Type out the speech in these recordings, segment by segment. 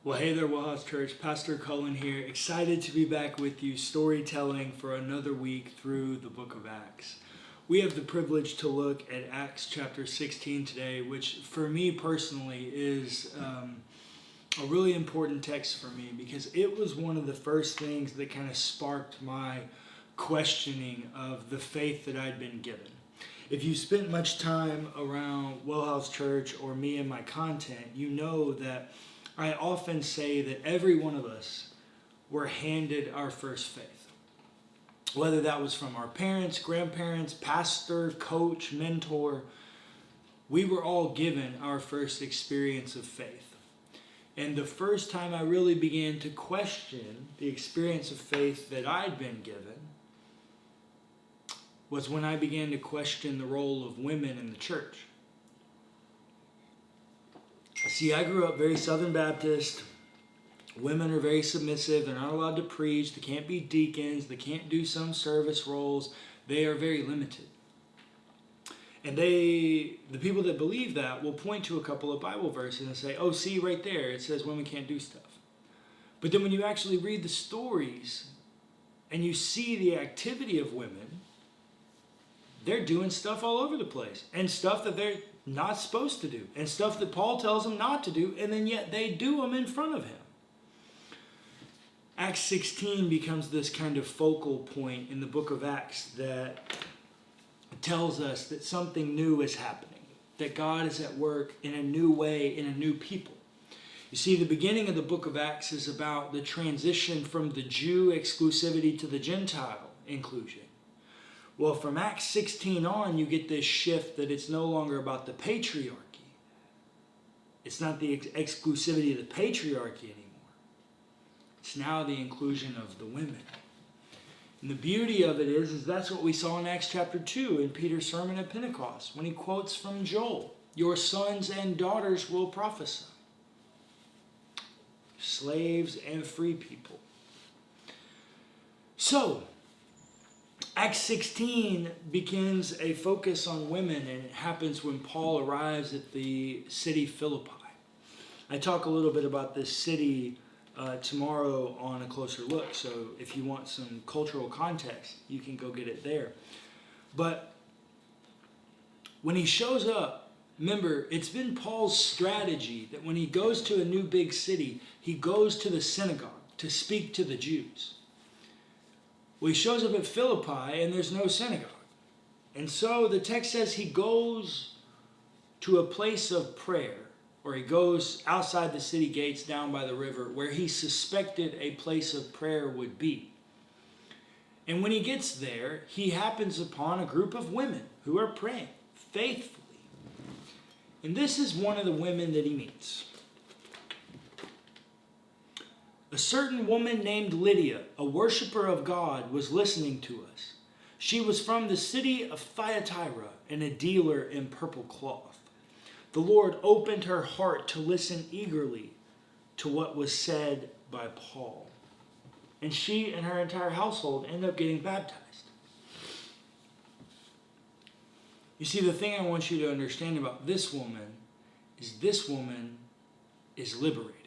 Well, hey there, WellHouse Church. Pastor Cullen here. Excited to be back with you, storytelling for another week through the book of Acts. We have the privilege to look at Acts chapter 16 today, which for me personally is a really important text for me because it was one of the first things that kind of sparked my questioning of the faith that I'd been given. If you spent much time around WellHouse Church or me and my content, you know that I often say that every one of us were handed our first faith. Whether that was from our parents, grandparents, pastor, coach, mentor, we were all given our first experience of faith. And the first time I really began to question the experience of faith that I'd been given was when I began to question the role of women in the church. See, I grew up very Southern Baptist. Women are very submissive. They're not allowed to preach. They can't be deacons. They can't do some service roles. They are very limited. And the people that believe that will point to a couple of Bible verses and say, oh, see right there, it says women can't do stuff. But then when you actually read the stories and you see the activity of women, they're doing stuff all over the place and stuff that they're not supposed to do and stuff that Paul tells them not to do, and then yet they do them in front of him. Acts 16 becomes this kind of focal point in the book of Acts that tells us that something new is happening, that God is at work in a new way, in a new people. You see, the beginning of the book of Acts is about the transition from the Jew exclusivity to the Gentile inclusion. Well, from Acts 16 on, you get this shift that it's no longer about the patriarchy. It's not the exclusivity of the patriarchy anymore. It's now the inclusion of the women. And the beauty of it is that's what we saw in Acts chapter 2 in Peter's sermon at Pentecost when he quotes from Joel, "Your sons and daughters will prophesy." Slaves and free people. So, Acts 16 begins a focus on women, and it happens when Paul arrives at the city Philippi. I talk a little bit about this city tomorrow on A Closer Look, so if you want some cultural context, you can go get it there. But when he shows up, remember, it's been Paul's strategy that when he goes to a new big city, he goes to the synagogue to speak to the Jews. Well, he shows up at Philippi and there's no synagogue. And so the text says he goes to a place of prayer, or he goes outside the city gates down by the river where he suspected a place of prayer would be. And when he gets there, he happens upon a group of women who are praying faithfully. And this is one of the women that he meets. A certain woman named Lydia, a worshiper of God, was listening to us. She was from the city of Thyatira and a dealer in purple cloth. The Lord opened her heart to listen eagerly to what was said by Paul. And she and her entire household end up getting baptized. You see, the thing I want you to understand about this woman is liberated.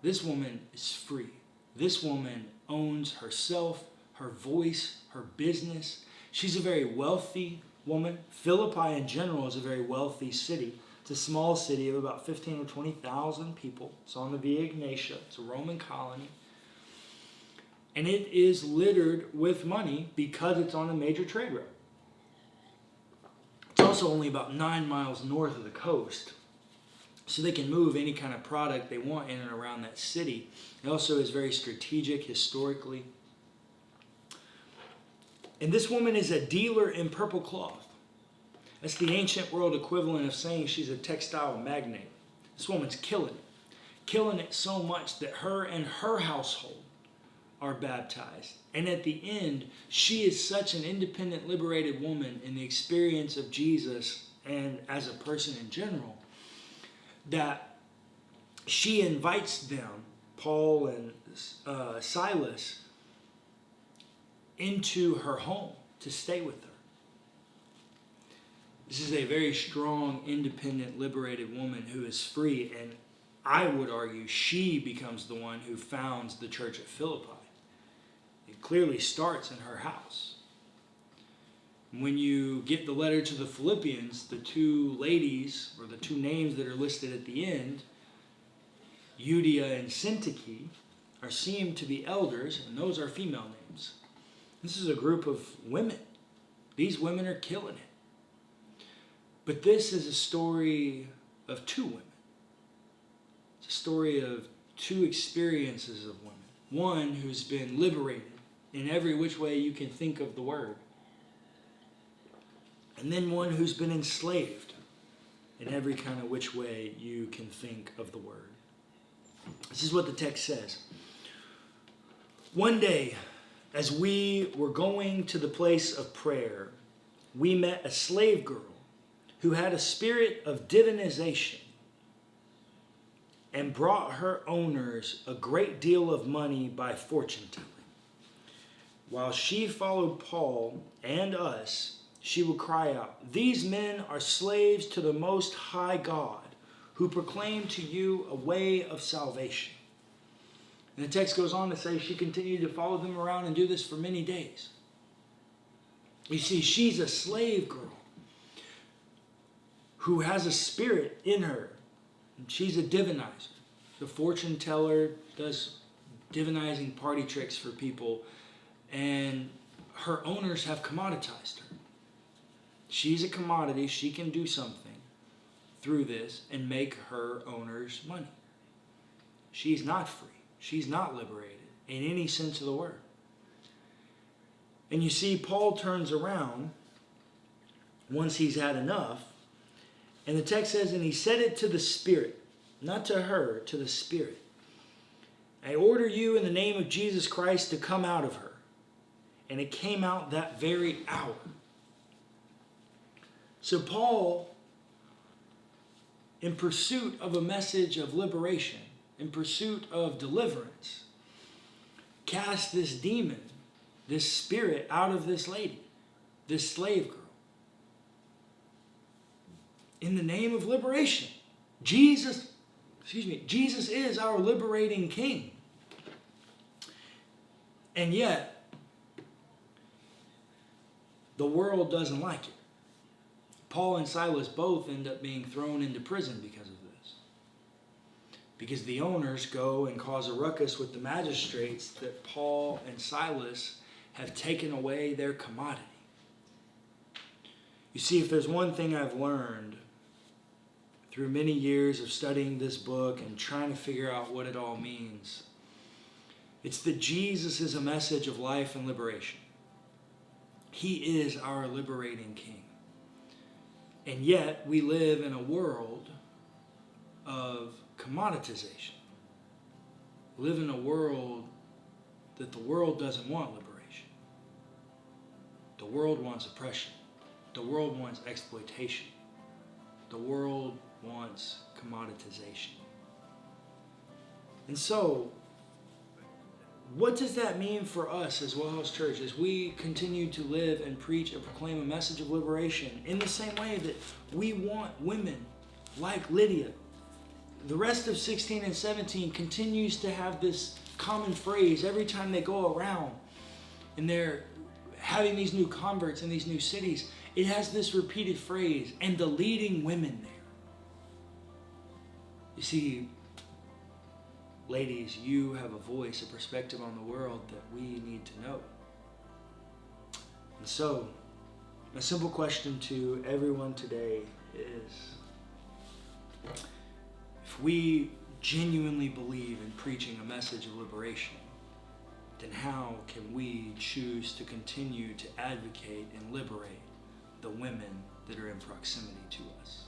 This woman is free. This woman owns herself, her voice, her business. She's a very wealthy woman. Philippi in general is a very wealthy city. It's a small city of about 15 or 20,000 people. It's on the Via Ignatia. It's a Roman colony. And it is littered with money because it's on a major trade route. It's also only about 9 miles north of the coast, so they can move any kind of product they want in and around that city. It also is very strategic historically. And this woman is a dealer in purple cloth. That's the ancient world equivalent of saying she's a textile magnate. This woman's killing it so much that her and her household are baptized. And at the end, she is such an independent, liberated woman in the experience of Jesus and as a person in general, that she invites them, Paul and Silas, into her home to stay with her. This is a very strong, independent, liberated woman who is free, and I would argue she becomes the one who founds the church at Philippi. It clearly starts in her house. When you get the letter to the Philippians, the two ladies, or the two names that are listed at the end, Euodia and Syntyche, are seen to be elders, and those are female names. This is a group of women. These women are killing it. But this is a story of two women. It's a story of two experiences of women. One who's been liberated in every which way you can think of the word. And then one who's been enslaved in every kind of which way you can think of the word. This is what the text says. One day, as we were going to the place of prayer, we met a slave girl who had a spirit of divinization and brought her owners a great deal of money by fortune telling. While she followed Paul and us, she would cry out, "These men are slaves to the Most High God, who proclaim to you a way of salvation." And the text goes on to say she continued to follow them around and do this for many days. You see, she's a slave girl who has a spirit in her. And she's a divinizer. The fortune teller does divinizing party tricks for people, and her owners have commoditized her. She's a commodity. She can do something through this and make her owners money. She's not free. She's not liberated in any sense of the word. And you see, Paul turns around once he's had enough. And the text says, and he said it to the Spirit, not to her, to the Spirit. "I order you in the name of Jesus Christ to come out of her." And it came out that very hour. So Paul, in pursuit of a message of liberation, in pursuit of deliverance, cast this demon, this spirit out of this lady, this slave girl. In the name of liberation. Jesus is our liberating King. And yet, the world doesn't like it. Paul and Silas both end up being thrown into prison because of this. Because the owners go and cause a ruckus with the magistrates that Paul and Silas have taken away their commodity. You see, if there's one thing I've learned through many years of studying this book and trying to figure out what it all means, it's that Jesus is a message of life and liberation. He is our liberating King. And yet, we live in a world of commoditization. We live in a world that the world doesn't want liberation. The world wants oppression. The world wants exploitation. The world wants commoditization. And so, what does that mean for us as WellHouse Church as we continue to live and preach and proclaim a message of liberation in the same way that we want women like Lydia? The rest of 16 and 17 continues to have this common phrase every time they go around and they're having these new converts in these new cities. It has this repeated phrase, "and the leading women there." You see, ladies, you have a voice, a perspective on the world that we need to know. And so, my simple question to everyone today is, if we genuinely believe in preaching a message of liberation, then how can we choose to continue to advocate and liberate the women that are in proximity to us?